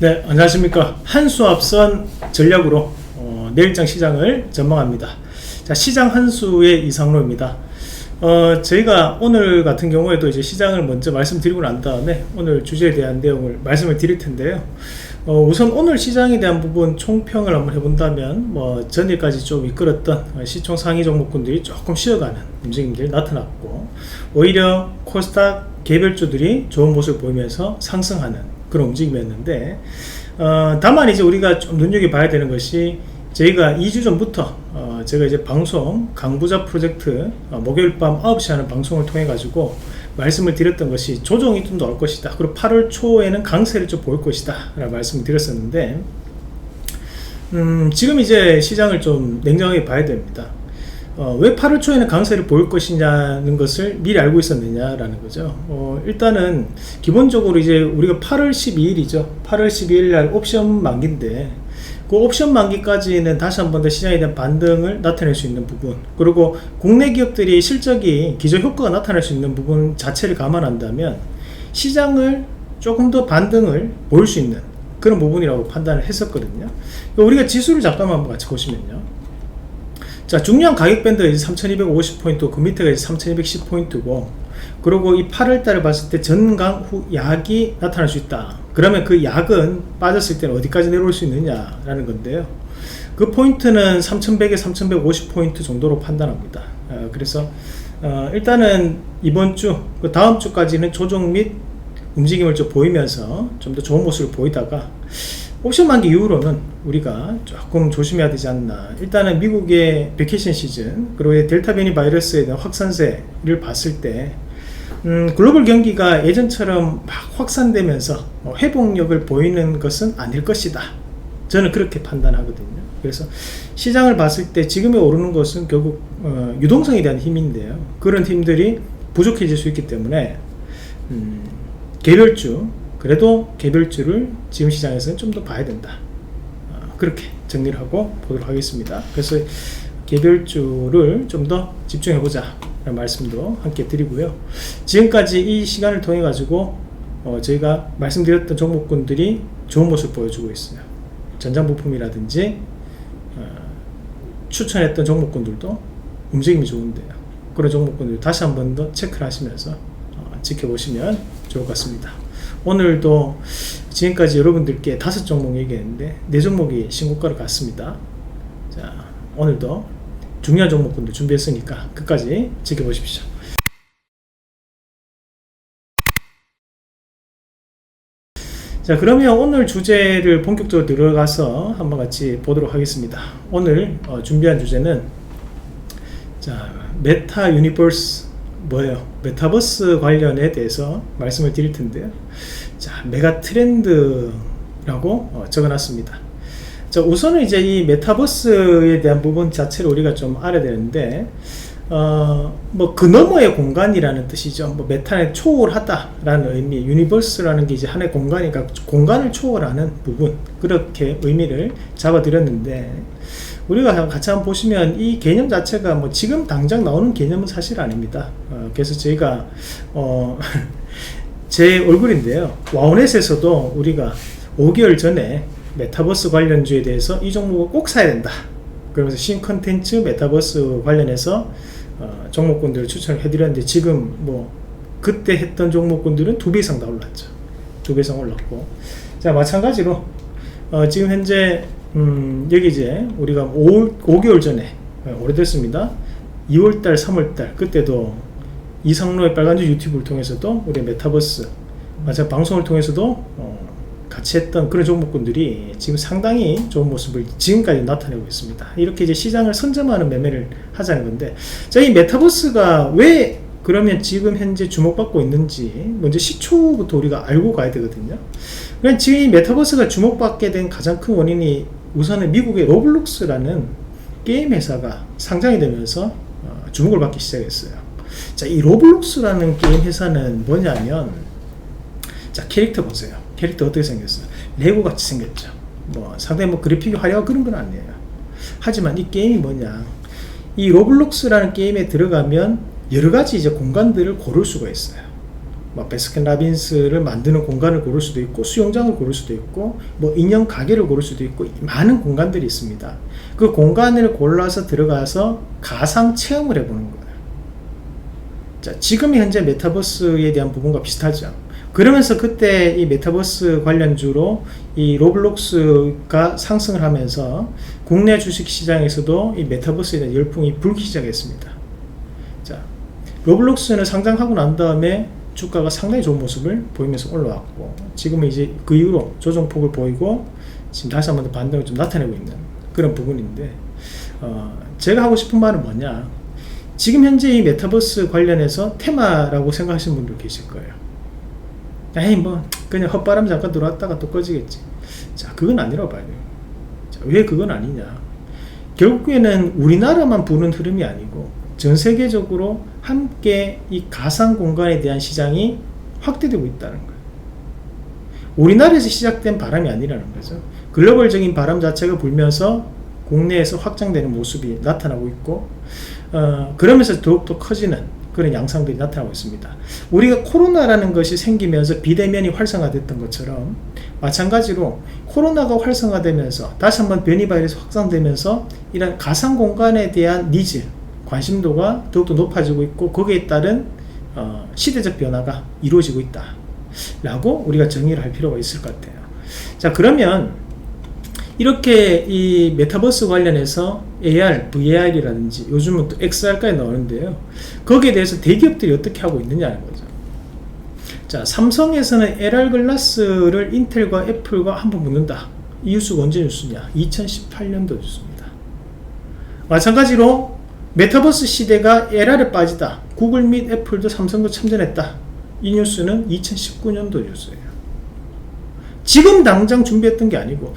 네, 안녕하십니까. 한수 앞선 전략으로 내일장 시장을 전망합니다. 자, 시장 한수의 이상로입니다. 저희가 오늘 같은 경우에도 이제 시장을 먼저 말씀드리고 난 다음에 오늘 주제에 대한 내용을 말씀을 드릴 텐데요. 우선 오늘 시장에 대한 부분 총평을 한번 해본다면 전일까지 좀 이끌었던 시총 상위 종목군들이 조금 쉬어가는 움직임들이 나타났고, 오히려 코스닥 개별주들이 좋은 모습을 보이면서 상승하는 그런 움직임이었는데, 다만 이제 우리가 좀 눈여겨봐야 되는 것이, 저희가 2주 전부터 제가 이제 방송 강부자 프로젝트 목요일 밤 9시 하는 방송을 통해 가지고 말씀을 드렸던 것이 조정이 좀 나올 것이다, 그리고 8월 초에는 강세를 좀 보일 것이다 라는 말씀을 드렸었는데, 지금 이제 시장을 좀 냉정하게 봐야 됩니다. 왜 8월 초에는 강세를 보일 것이냐는 것을 미리 알고 있었느냐라는 거죠. 일단은 기본적으로 이제 우리가 8월 12일이죠. 8월 12일 날 옵션 만기인데, 그 옵션 만기까지는 다시 한 번 더 시장에 대한 반등을 나타낼 수 있는 부분, 그리고 국내 기업들이 실적이 기저효과가 나타날 수 있는 부분 자체를 감안한다면 시장을 조금 더 반등을 보일 수 있는 그런 부분이라고 판단을 했었거든요. 우리가 지수를 잠깐만 한번 같이 보시면요, 자, 중요한 가격 밴드가 이제 3250포인트, 그 밑에가 이제 3210포인트고, 그리고 이 8월달을 봤을 때 전강 후 약이 나타날 수 있다. 그러면 그 약은 빠졌을 때는 어디까지 내려올 수 있느냐라는 건데요. 그 포인트는 3100에 3150포인트 정도로 판단합니다. 그래서 일단은 이번 주, 그 다음 주까지는 조정 및 움직임을 좀 보이면서 좀 더 좋은 모습을 보이다가, 옵션 만기 이후로는 우리가 조금 조심해야 되지 않나. 일단은 미국의 베케이션 시즌, 그리고 델타 변이 바이러스에 대한 확산세를 봤을 때 글로벌 경기가 예전처럼 막 확산되면서 회복력을 보이는 것은 아닐 것이다, 저는 그렇게 판단하거든요. 그래서 시장을 봤을 때 지금에 오르는 것은 결국 유동성에 대한 힘인데요, 그런 힘들이 부족해질 수 있기 때문에 개별주, 그래도 개별주를 지금 시장에서는 좀 더 봐야 된다, 그렇게 정리를 하고 보도록 하겠습니다. 그래서 개별주를 좀 더 집중해보자 라는 말씀도 함께 드리고요. 지금까지 이 시간을 통해 가지고 저희가 말씀드렸던 종목군들이 좋은 모습 보여주고 있어요. 전장부품이라든지 추천했던 종목군들도 움직임이 좋은데요, 그런 종목군들 다시 한 번 더 체크를 하시면서 지켜보시면 좋을 것 같습니다. 오늘도 지금까지 여러분들께 5종목 얘기했는데 4종목이 신고가를 갔습니다. 자, 오늘도 중요한 종목군들 준비했으니까 끝까지 지켜보십시오. 자, 그러면 오늘 주제를 본격적으로 들어가서 한번 같이 보도록 하겠습니다. 오늘 준비한 주제는, 자, 메타 유니버스 뭐예요? 메타버스 관련에 대해서 말씀을 드릴 텐데요. 자, 메가 트렌드라고 적어놨습니다. 자, 우선은 이제 이 메타버스에 대한 부분 자체를 우리가 좀 알아야 되는데, 그 너머의 공간이라는 뜻이죠. 메타는 초월하다라는 의미, 유니버스라는 게 이제 하나의 공간이니까 공간을 초월하는 부분, 그렇게 의미를 잡아드렸는데, 우리가 같이 한번 보시면 이 개념 자체가 지금 당장 나오는 개념은 사실 아닙니다. 그래서 저희가 제 얼굴인데요, 와우넷에서도 우리가 5개월 전에 메타버스 관련주에 대해서 이 종목을 꼭 사야 된다, 그러면서 신컨텐츠 메타버스 관련해서 종목군들을 추천을 해드렸는데, 지금 그때 했던 종목군들은 2배 이상 다 올랐죠. 2배 이상 올랐고, 자, 마찬가지로 지금 현재 여기 이제 우리가 5개월 전에, 오래됐습니다. 2월달 3월달 그때도 이상로의 빨간주 유튜브를 통해서도 우리 메타버스 마찬가지 방송을 통해서도 같이 했던 그런 종목군들이 지금 상당히 좋은 모습을 지금까지 나타내고 있습니다. 이렇게 이제 시장을 선점하는 매매를 하자는 건데, 자, 이 메타버스가 왜 그러면 지금 현재 주목받고 있는지 먼저 시초부터 우리가 알고 가야 되거든요. 그러니까 지금 이 메타버스가 주목받게 된 가장 큰 원인이, 우선은 미국의 로블록스라는 게임 회사가 상장이 되면서 주목을 받기 시작했어요. 자, 이 로블록스라는 게임 회사는 뭐냐면, 자, 캐릭터 보세요. 캐릭터 어떻게 생겼어요? 레고 같이 생겼죠. 상당히 그래픽이 화려하고 그런 건 아니에요. 하지만 이 게임이 뭐냐, 이 로블록스라는 게임에 들어가면 여러 가지 이제 공간들을 고를 수가 있어요. 뭐 베스킨라빈스를 만드는 공간을 고를 수도 있고, 수영장을 고를 수도 있고, 뭐 인형 가게를 고를 수도 있고, 많은 공간들이 있습니다. 그 공간을 골라서 들어가서 가상 체험을 해보는 거예요. 자, 지금 현재 메타버스에 대한 부분과 비슷하죠. 그러면서 그때 이 메타버스 관련주로 이 로블록스가 상승을 하면서 국내 주식시장에서도 이 메타버스에 대한 열풍이 불기 시작했습니다. 자, 로블록스는 상장하고 난 다음에 주가가 상당히 좋은 모습을 보이면서 올라왔고, 지금은 이제 그 이후로 조정폭을 보이고 지금 다시 한번 더 반등을 좀 나타내고 있는 그런 부분인데, 제가 하고 싶은 말은 뭐냐, 지금 현재 이 메타버스 관련해서 테마라고 생각하시는 분들 계실 거예요. 에이 뭐 그냥 헛바람 잠깐 들어왔다가 또 꺼지겠지. 자, 그건 아니라고 봐야 돼요. 자, 왜 그건 아니냐, 결국에는 우리나라만 부는 흐름이 아니고 전 세계적으로 함께 이 가상 공간에 대한 시장이 확대되고 있다는 거예요. 우리나라에서 시작된 바람이 아니라는 거죠. 글로벌적인 바람 자체가 불면서 국내에서 확장되는 모습이 나타나고 있고, 그러면서 더욱더 커지는 그런 양상들이 나타나고 있습니다. 우리가 코로나라는 것이 생기면서 비대면이 활성화됐던 것처럼, 마찬가지로 코로나가 활성화되면서 다시 한번 변이 바이러스 확산되면서 이런 가상 공간에 대한 니즈, 관심도가 더욱더 높아지고 있고, 거기에 따른 시대적 변화가 이루어지고 있다 라고 우리가 정의를 할 필요가 있을 것 같아요. 자, 그러면 이렇게 이 메타버스 관련해서 AR, VR이라든지 요즘은 또 XR까지 나오는데요, 거기에 대해서 대기업들이 어떻게 하고 있느냐는 거죠. 자, 삼성에서는 AR 글라스를 인텔과 애플과 한번 붙는다. 이 뉴스가 언제 뉴스냐, 2018년도 뉴스입니다. 마찬가지로 메타버스 시대가 AR에 빠지다, 구글 및 애플도 삼성도 참전했다. 이 뉴스는 2019년도 뉴스예요. 지금 당장 준비했던 게 아니고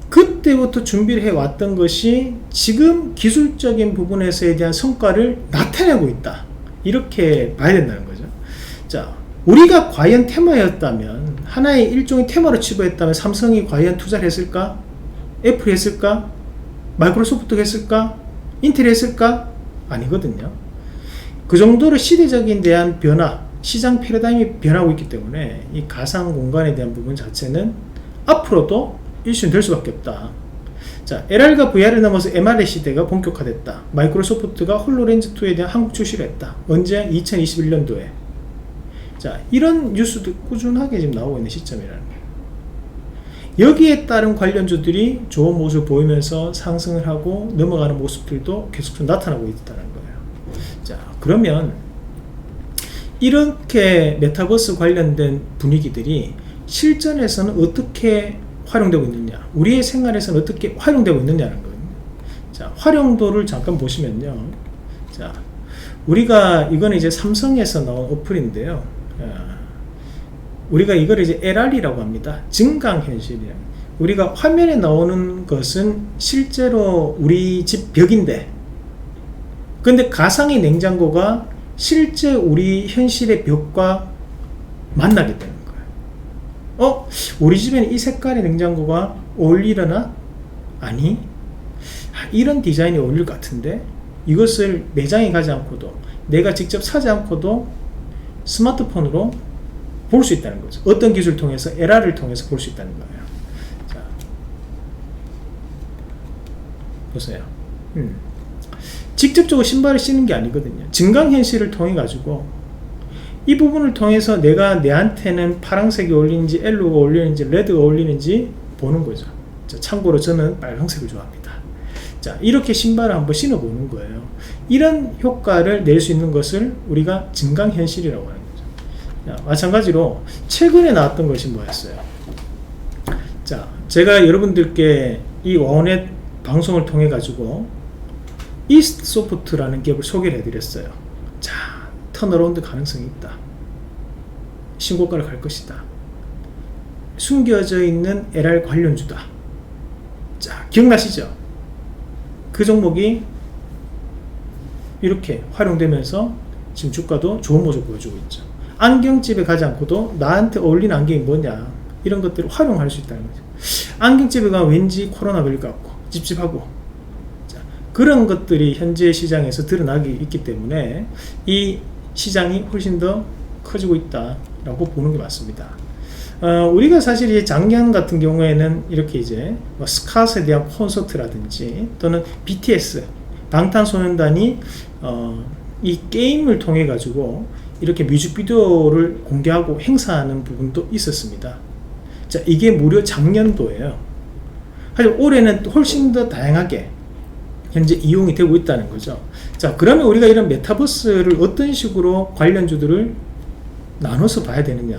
그때부터 준비를 해왔던 것이 지금 기술적인 부분에서에 대한 성과를 나타내고 있다, 이렇게 봐야 된다는 거죠. 자, 우리가 과연 테마였다면, 하나의 일종의 테마로 치부했다면 삼성이 과연 투자를 했을까? 애플이 했을까? 마이크로소프트가 했을까? 인텔이 했을까? 아니거든요. 그 정도로 시대적인 대한 변화, 시장 패러다임이 변하고 있기 때문에 이 가상 공간에 대한 부분 자체는 앞으로도 이슈는 될 수밖에 없다. 자, LR과 VR을 넘어서 MR의 시대가 본격화됐다. 마이크로소프트가 홀로렌즈2에 대한 한국 출시를 했다. 언제? 2021년도에. 자, 이런 뉴스도 꾸준하게 지금 나오고 있는 시점이라는 거예요. 여기에 따른 관련주들이 좋은 모습을 보이면서 상승을 하고 넘어가는 모습들도 계속 나타나고 있다는 거예요. 자, 그러면 이렇게 메타버스 관련된 분위기들이 실전에서는 어떻게 활용되고 있느냐, 우리의 생활에서는 어떻게 활용되고 있느냐는 거예요. 자, 활용도를 잠깐 보시면요, 자, 우리가 이거는 이제 삼성에서 나온 어플인데요, 우리가 이걸 이제 LR이라고 합니다. 증강현실이에요. 우리가 화면에 나오는 것은 실제로 우리 집 벽인데, 근데 가상의 냉장고가 실제 우리 현실의 벽과 만나게 되는 거예요. 우리 집에는 이 색깔의 냉장고가 어울리려나? 아니, 이런 디자인이 어울릴 것 같은데, 이것을 매장에 가지 않고도, 내가 직접 사지 않고도 스마트폰으로 볼 수 있다는 거죠. 어떤 기술을 통해서? LR을 통해서 볼 수 있다는 거예요. 자, 보세요. 직접적으로 신발을 신는 게 아니거든요. 증강현실을 통해 가지고 이 부분을 통해서 내가 내한테는 파란색이 어울리는지, 옐로우가 어울리는지, 레드가 어울리는지 보는 거죠. 자, 참고로 저는 빨간색을 좋아합니다. 자, 이렇게 신발을 한번 신어보는 거예요. 이런 효과를 낼 수 있는 것을 우리가 증강현실이라고 하는 거죠. 자, 마찬가지로 최근에 나왔던 것이 뭐였어요? 자, 제가 여러분들께 이 와우넷 방송을 통해 가지고 이스트소프트라는 기업을 소개를 해드렸어요. 자, 턴어라운드 가능성이 있다. 신고가를 갈 것이다. 숨겨져 있는 LR 관련주다. 자, 기억나시죠? 그 종목이 이렇게 활용되면서 지금 주가도 좋은 모습을 보여주고 있죠. 안경집에 가지 않고도 나한테 어울리는 안경이 뭐냐, 이런 것들을 활용할 수 있다는 거죠. 안경집에 가면 왠지 코로나 걸릴 것 같고 찝찝하고, 자, 그런 것들이 현재 시장에서 드러나기 있기 때문에 이 시장이 훨씬 더 커지고 있다, 라고 보는 게 맞습니다. 우리가 사실 이제 작년 같은 경우에는 이렇게 이제 뭐 스카웃에 대한 콘서트라든지 또는 BTS 방탄소년단이 이 게임을 통해 가지고 이렇게 뮤직비디오를 공개하고 행사하는 부분도 있었습니다. 자, 이게 무려 작년도예요. 하지만 올해는 훨씬 더 다양하게 현재 이용이 되고 있다는 거죠. 자, 그러면 우리가 이런 메타버스를 어떤 식으로 관련주들을 나눠서 봐야 되느냐.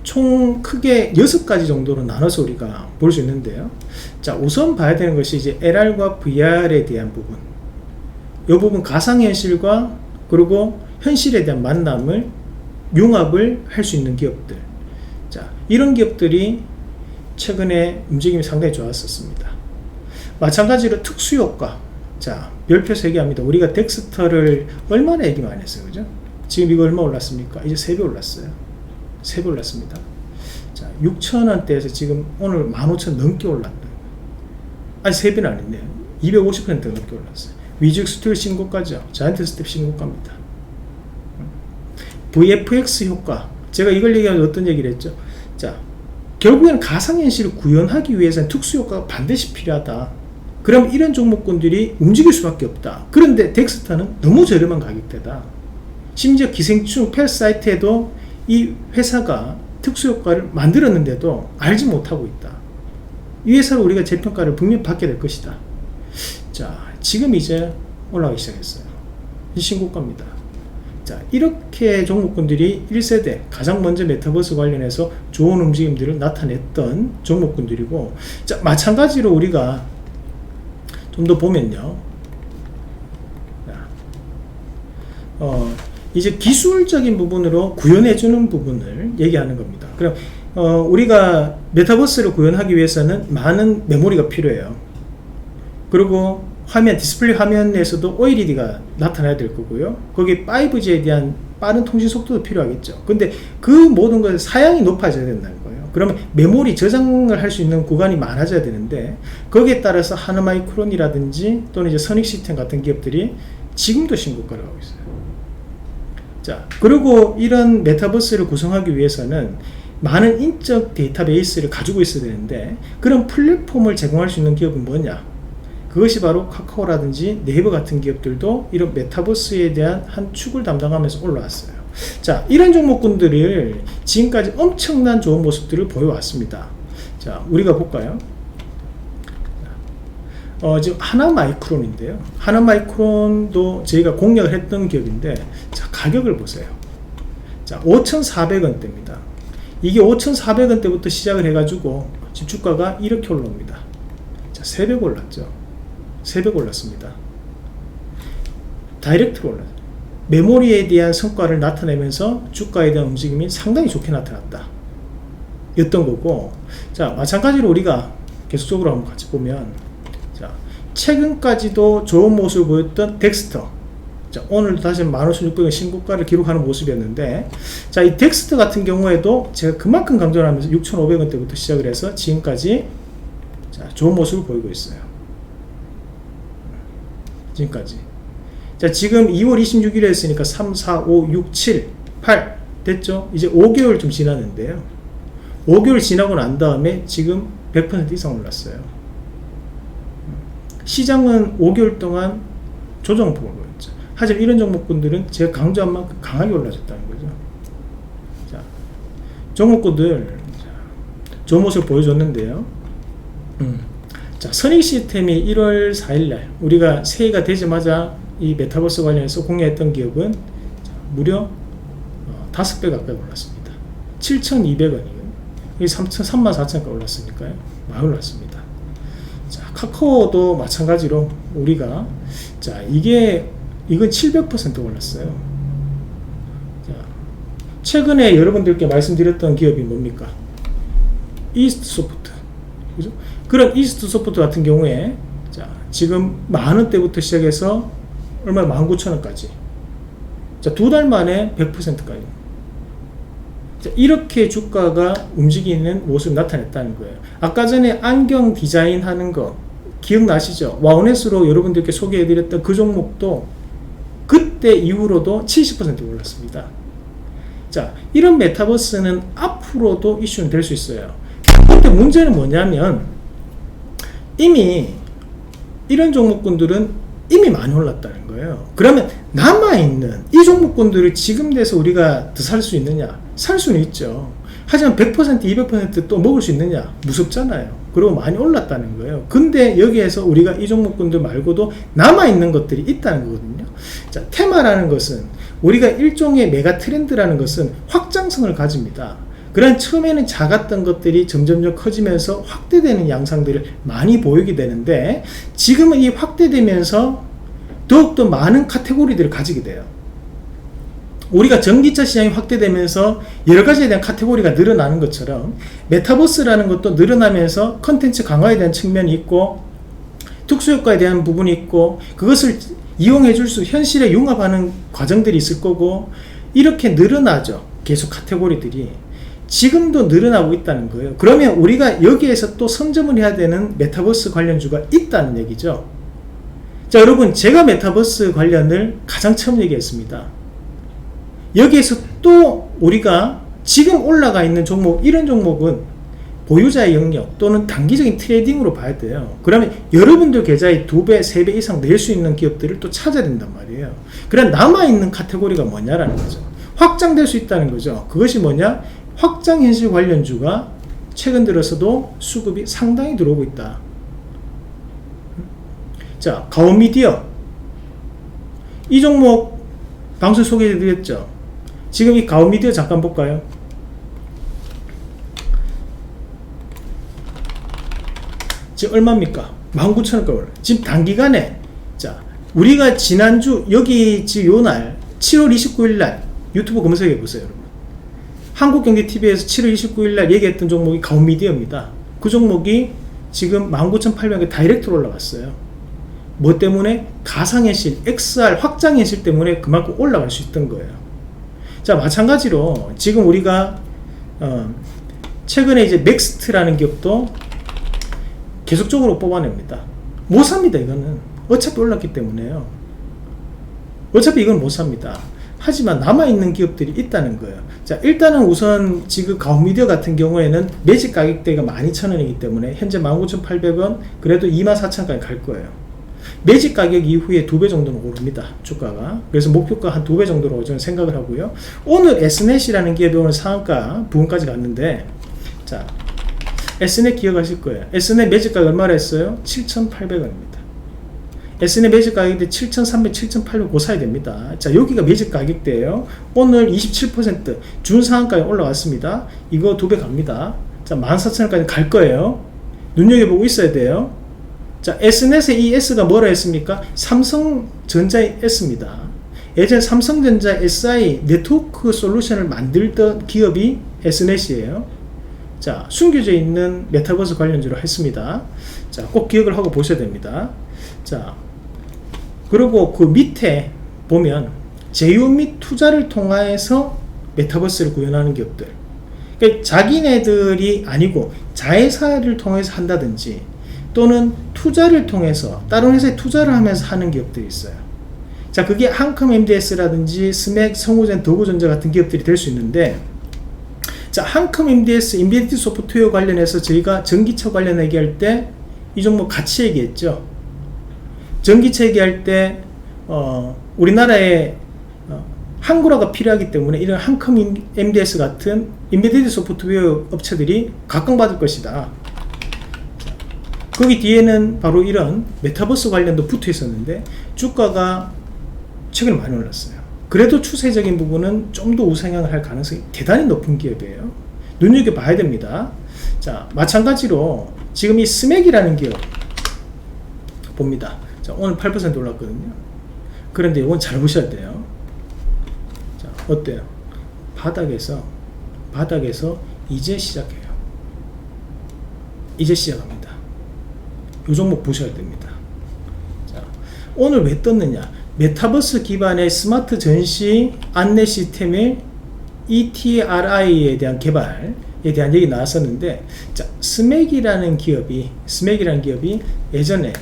총 크게 6가지 정도로 나눠서 우리가 볼 수 있는데요. 자, 우선 봐야 되는 것이 이제 LR과 VR에 대한 부분. 이 부분 가상현실과 그리고 현실에 대한 만남을 융합을 할 수 있는 기업들. 자, 이런 기업들이 최근에 움직임이 상당히 좋았었습니다. 마찬가지로 특수효과. 자, 별표 3개 합니다. 우리가 덱스터를 얼마나 얘기 많이 했어요, 그죠? 지금 이거 얼마 올랐습니까? 이제 3배 올랐어요. 3배 올랐습니다. 자, 6,000원대에서 지금 오늘 15,000 넘게 올랐다. 아니, 3배는 아닌데요. 250% 넘게 올랐어요. 위직 스틸 신고가죠. 자이언트 스텝 신고가입니다. VFX 효과. 제가 이걸 얘기하면 어떤 얘기를 했죠? 자, 결국에는 가상현실을 구현하기 위해서는 특수효과가 반드시 필요하다. 그럼 이런 종목군들이 움직일 수밖에 없다. 그런데 덱스터는 너무 저렴한 가격대다. 심지어 기생충 펠 사이트에도 이 회사가 특수효과를 만들었는데도 알지 못하고 있다. 이 회사를 우리가 재평가를 분명히 받게 될 것이다. 자, 지금 이제 올라가기 시작했어요. 이 신고가입니다. 자, 이렇게 종목군들이 1세대 가장 먼저 메타버스 관련해서 좋은 움직임들을 나타냈던 종목군들이고, 자, 마찬가지로 우리가 좀 더 보면요. 이제 기술적인 부분으로 구현해주는 부분을 얘기하는 겁니다. 그럼 우리가 메타버스를 구현하기 위해서는 많은 메모리가 필요해요. 그리고 화면, 디스플레이 화면에서도 OLED가 나타나야 될 거고요. 거기에 5G에 대한 빠른 통신 속도도 필요하겠죠. 근데 그 모든 것의 사양이 높아져야 된다는 거예요. 그러면 메모리 저장을 할 수 있는 구간이 많아져야 되는데, 거기에 따라서 하나마이크론이라든지 또는 이제 선익시스템 같은 기업들이 지금도 신고가를 하고 있어요. 자, 그리고 이런 메타버스를 구성하기 위해서는 많은 인적 데이터베이스를 가지고 있어야 되는데, 그런 플랫폼을 제공할 수 있는 기업은 뭐냐? 그것이 바로 카카오라든지 네이버 같은 기업들도 이런 메타버스에 대한 한 축을 담당하면서 올라왔어요. 자, 이런 종목군들을 지금까지 엄청난 좋은 모습들을 보여왔습니다. 자, 우리가 볼까요? 지금 하나마이크론인데요. 하나마이크론도 저희가 공략을 했던 기업인데, 자, 가격을 보세요. 자, 5,400원대입니다. 이게 5,400원대부터 시작을 해가지고 지금 주가가 이렇게 올라옵니다. 자, 3배 올랐죠. 3배 올랐습니다. 다이렉트로 올랐어요. 메모리에 대한 성과를 나타내면서 주가에 대한 움직임이 상당히 좋게 나타났다. 였던 거고, 자, 마찬가지로 우리가 계속적으로 한번 같이 보면, 자, 최근까지도 좋은 모습을 보였던 덱스터. 자, 오늘도 다시 15,600원 신고가를 기록하는 모습이었는데, 자, 이 덱스터 같은 경우에도 제가 그만큼 강조를 하면서 6,500원대부터 시작을 해서 지금까지 자, 좋은 모습을 보이고 있어요. 지금까지. 자, 지금 2월 26일에 했으니까 3, 4, 5, 6, 7, 8 됐죠? 이제 5개월 좀 지났는데요. 5개월 지나고 난 다음에 지금 100% 이상 올랐어요. 시장은 5개월 동안 조정을 보였죠. 하지만 이런 종목군들은 제가 강조한 만큼 강하게 올라졌다는 거죠. 자, 종목군들 좋은 모습을 보여줬는데요. 자, 선익시스템이 1월 4일날 우리가 새해가 되자마자 이 메타버스 관련해서 공개했던 기업은 무려 5배 가까이 올랐습니다. 7,200원이에요. 이게 34,000원까지 올랐으니까요. 많이 올랐습니다. 자, 카카오도 마찬가지로 우리가, 자, 이건 700% 올랐어요. 자, 최근에 여러분들께 말씀드렸던 기업이 뭡니까? 이스트소프트. 그죠? 그런 이스트소프트 같은 경우에, 자, 지금 10,000원대부터 시작해서 얼마 19,000원까지. 자, 2달 만에 100%까지. 자, 이렇게 주가가 움직이는 모습을 나타냈다는 거예요. 아까 전에 안경 디자인 하는 거 기억나시죠? 와우넷으로 여러분들께 소개해드렸던 그 종목도 그때 이후로도 70% 올랐습니다. 자, 이런 메타버스는 앞으로도 이슈는 될 수 있어요. 근데 문제는 뭐냐면 이미 이런 종목군들은 이미 많이 올랐다는 거예요. 그러면 남아있는 이 종목군들을 지금 돼서 우리가 더 살 수 있느냐? 살 수는 있죠. 하지만 100% 200% 또 먹을 수 있느냐? 무섭잖아요. 그리고 많이 올랐다는 거예요. 근데 여기에서 우리가 이 종목군들 말고도 남아있는 것들이 있다는 거거든요. 자, 테마라는 것은 우리가 일종의 메가 트렌드라는 것은 확장성을 가집니다. 그런 처음에는 작았던 것들이 점점 커지면서 확대되는 양상들을 많이 보이게 되는데, 지금은 이 확대되면서 더욱더 많은 카테고리들을 가지게 돼요. 우리가 전기차 시장이 확대되면서 여러 가지에 대한 카테고리가 늘어나는 것처럼 메타버스라는 것도 늘어나면서 컨텐츠 강화에 대한 측면이 있고 특수효과에 대한 부분이 있고 그것을 이용해 줄 수 현실에 융합하는 과정들이 있을 거고, 이렇게 늘어나죠. 계속 카테고리들이 지금도 늘어나고 있다는 거예요. 그러면 우리가 여기에서 또 선점을 해야 되는 메타버스 관련주가 있다는 얘기죠. 자, 여러분, 제가 메타버스 관련을 가장 처음 얘기했습니다. 여기에서 또 우리가 지금 올라가 있는 종목, 이런 종목은 보유자의 영역 또는 단기적인 트레이딩으로 봐야 돼요. 그러면 여러분들 계좌에 2배, 3배 이상 낼 수 있는 기업들을 또 찾아야 된단 말이에요. 그럼 남아있는 카테고리가 뭐냐라는 거죠. 확장될 수 있다는 거죠. 그것이 뭐냐? 확장현실 관련주가 최근 들어서도 수급이 상당히 들어오고 있다. 자, 가온미디어, 이 종목 방송 소개해드렸죠. 지금 이 가온미디어 잠깐 볼까요? 지금 얼마입니까? 19,000원가. 지금 단기간에, 자, 우리가 지난주 여기 지금 요날 7월 29일날 유튜브 검색해 보세요, 여러분. 한국경제TV에서 7월 29일날 얘기했던 종목이 가온미디어입니다. 그 종목이 지금 19,800원 다이렉트로 올라갔어요. 뭐 때문에? 가상현실, XR 확장현실 때문에 그만큼 올라갈 수 있던 거예요. 자, 마찬가지로 지금 우리가 최근에 이제 넥스트라는 기업도 계속적으로 뽑아냅니다. 못 삽니다. 이거는 어차피 올랐기 때문에요. 어차피 이건 못 삽니다. 하지만 남아있는 기업들이 있다는 거예요. 자, 일단은 우선 지금 가온미디어 같은 경우에는 매직 가격대가 12,000원이기 때문에 현재 19,800원, 그래도 24,000원까지 갈 거예요. 매직 가격 이후에 2배 정도는 오릅니다, 주가가. 그래서 목표가 한 2배 정도로 저는 생각을 하고요. 오늘 S넷이라는 기업이 오늘 상한가 부근까지 갔는데, 자, S넷 기억하실 거예요. S넷 매직 가격 얼마나 했어요? 7,800원입니다. S넷 매직 가격대 7,300, 7,800 고 사야 됩니다. 자, 여기가 매직 가격대예요. 오늘 27% 준상한가에 올라왔습니다. 이거 2배 갑니다. 자, 14,000원까지 갈 거예요. 눈여겨보고 있어야 돼요. 자, S넷의 이 S가 뭐라 했습니까? 삼성전자의 S입니다. 예전 삼성전자 SI 네트워크 솔루션을 만들던 기업이 S넷이에요. 자, 숨겨져 있는 메타버스 관련주로 했습니다. 자, 꼭 기억을 하고 보셔야 됩니다. 자, 그리고 그 밑에 보면 제휴 및 투자를 통해서 메타버스를 구현하는 기업들, 그러니까 자기네들이 아니고 자회사를 통해서 한다든지 또는 투자를 통해서 다른 회사에 투자를 하면서 하는 기업들이 있어요. 자, 그게 한컴 MDS라든지 스맥, 성우젠, 더구전자 같은 기업들이 될 수 있는데, 자, 한컴 MDS, 인비디티 소프트웨어 관련해서 저희가 전기차 관련 얘기할 때 이 종목 같이 얘기했죠. 전기차 얘기할 때 우리나라에 한국어가 필요하기 때문에 이런 한컴 MDS 같은 인비디티 소프트웨어 업체들이 각광받을 것이다. 거기 뒤에는 바로 이런 메타버스 관련도 붙어 있었는데 주가가 최근에 많이 올랐어요. 그래도 추세적인 부분은 좀 더 우상향을 할 가능성이 대단히 높은 기업이에요. 눈여겨봐야 됩니다. 자, 마찬가지로 지금 이 스맥이라는 기업 봅니다. 자, 오늘 8% 올랐거든요. 그런데 이건 잘 보셔야 돼요. 자, 어때요? 바닥에서 이제 시작해요. 이제 시작합니다. 이 종목 보셔야 됩니다. 자, 오늘 왜 떴느냐? 메타버스 기반의 스마트 전시 안내 시스템의 ETRI에 대한 개발에 대한 얘기 나왔었는데, 자, 스맥이라는 기업이 예전에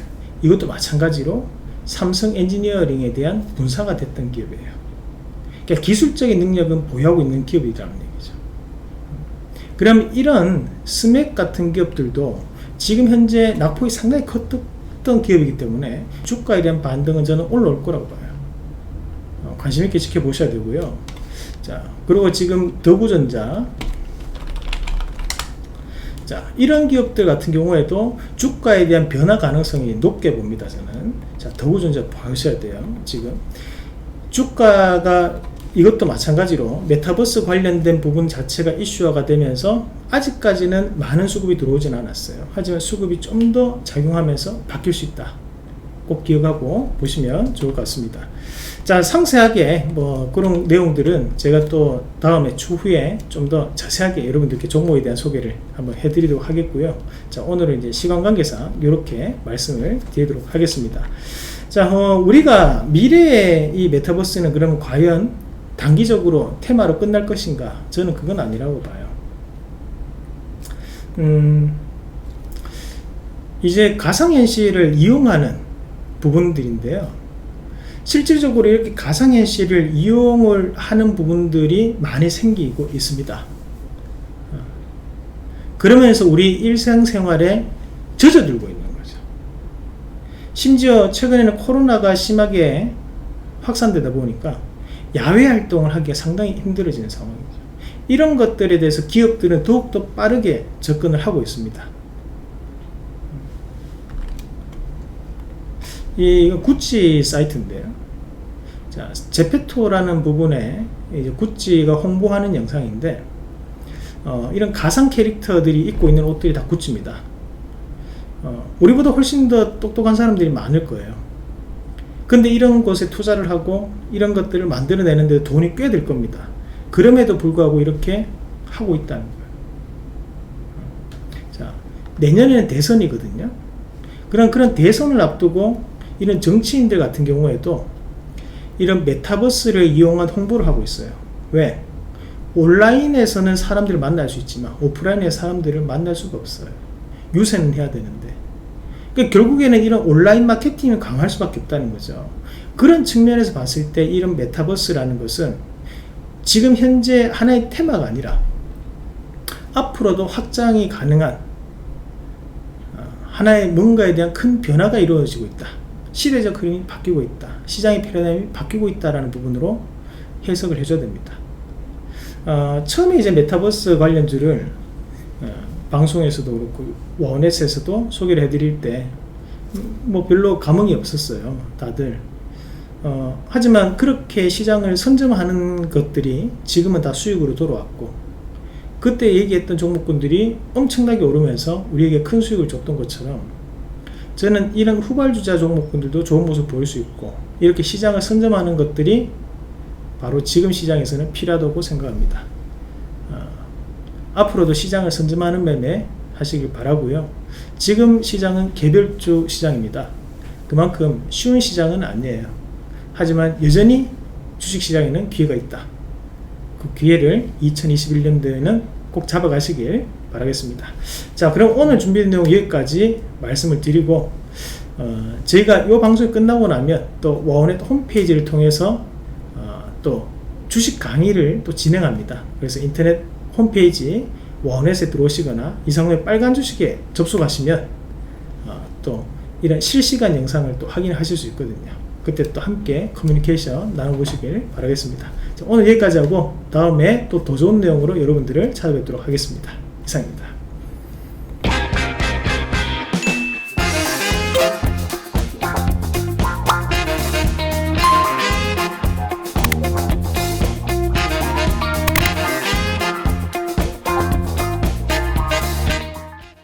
이것도 마찬가지로 삼성 엔지니어링에 대한 분사가 됐던 기업이에요. 그러니까 기술적인 능력은 보유하고 있는 기업이라는 얘기죠. 그럼 이런 스맥 같은 기업들도 지금 현재 낙폭이 상당히 컸던 기업이기 때문에 주가에 대한 반등은 저는 올라올 거라고 봐요. 관심 있게 지켜보셔야 되고요. 자, 그리고 지금 더구전자, 자, 이런 기업들 같은 경우에도 주가에 대한 변화 가능성이 높게 봅니다. 저는. 자, 더구전자 보셔야 돼요. 지금 주가가 이것도 마찬가지로 메타버스 관련된 부분 자체가 이슈화가 되면서 아직까지는 많은 수급이 들어오진 않았어요. 하지만 수급이 좀 더 작용하면서 바뀔 수 있다. 꼭 기억하고 보시면 좋을 것 같습니다. 자, 상세하게 뭐 그런 내용들은 제가 또 다음에 추후에 좀 더 자세하게 여러분들께 종목에 대한 소개를 한번 해드리도록 하겠고요. 자, 오늘은 이제 시간 관계상 이렇게 말씀을 드리도록 하겠습니다. 자, 우리가 미래의 이 메타버스는 그러면 과연 단기적으로 테마로 끝날 것인가? 저는 그건 아니라고 봐요. 이제 가상현실을 이용하는 부분들인데요. 실질적으로 이렇게 가상현실을 이용을 하는 부분들이 많이 생기고 있습니다. 그러면서 우리 일상생활에 젖어들고 있는 거죠. 심지어 최근에는 코로나가 심하게 확산되다 보니까 야외 활동을 하기가 상당히 힘들어지는 상황이죠. 이런 것들에 대해서 기업들은 더욱더 빠르게 접근을 하고 있습니다. 이 구찌 사이트인데요. 자, 제페토라는 부분에 이제 구찌가 홍보하는 영상인데, 이런 가상 캐릭터들이 입고 있는 옷들이 다 구찌입니다. 우리보다 훨씬 더 똑똑한 사람들이 많을 거예요. 근데 이런 곳에 투자를 하고 이런 것들을 만들어내는데 돈이 꽤 들 겁니다. 그럼에도 불구하고 이렇게 하고 있다는 거예요. 자, 내년에는 대선이거든요. 그런 대선을 앞두고 이런 정치인들 같은 경우에도 이런 메타버스를 이용한 홍보를 하고 있어요. 왜? 온라인에서는 사람들을 만날 수 있지만 오프라인에 사람들을 만날 수가 없어요. 유세는 해야 되는데. 그러니까 결국에는 이런 온라인 마케팅을 강할 수밖에 없다는 거죠. 그런 측면에서 봤을 때 이런 메타버스라는 것은 지금 현재 하나의 테마가 아니라 앞으로도 확장이 가능한 하나의 뭔가에 대한 큰 변화가 이루어지고 있다. 시대적 흐름이 바뀌고 있다. 시장의 패러다임이 바뀌고 있다라는 부분으로 해석을 해줘야 됩니다. 처음에 이제 메타버스 관련주를 방송에서도 그렇고 원넷에서도 소개를 해드릴 때 뭐 별로 감흥이 없었어요. 다들. 하지만 그렇게 시장을 선점하는 것들이 지금은 다 수익으로 돌아왔고, 그때 얘기했던 종목군들이 엄청나게 오르면서 우리에게 큰 수익을 줬던 것처럼 저는 이런 후발주자 종목군들도 좋은 모습 보일 수 있고, 이렇게 시장을 선점하는 것들이 바로 지금 시장에서는 필요하다고 생각합니다. 앞으로도 시장을 선점하는 매매 하시길 바라고요. 지금 시장은 개별주 시장입니다. 그만큼 쉬운 시장은 아니에요. 하지만 여전히 주식시장에는 기회가 있다. 그 기회를 2021년도에는 꼭 잡아가시길 바라겠습니다. 자, 그럼 오늘 준비된 내용 여기까지 말씀을 드리고, 저희가 이 방송이 끝나고 나면 또 워넷 홈페이지를 통해서 또 주식 강의를 또 진행합니다. 그래서 인터넷 홈페이지 원넷에 들어오시거나 이상의 빨간 주식에 접속하시면 또 이런 실시간 영상을 또 확인하실 수 있거든요. 그때 또 함께 커뮤니케이션 나눠보시길 바라겠습니다. 자, 오늘 여기까지 하고 다음에 또 더 좋은 내용으로 여러분들을 찾아뵙도록 하겠습니다. 이상입니다.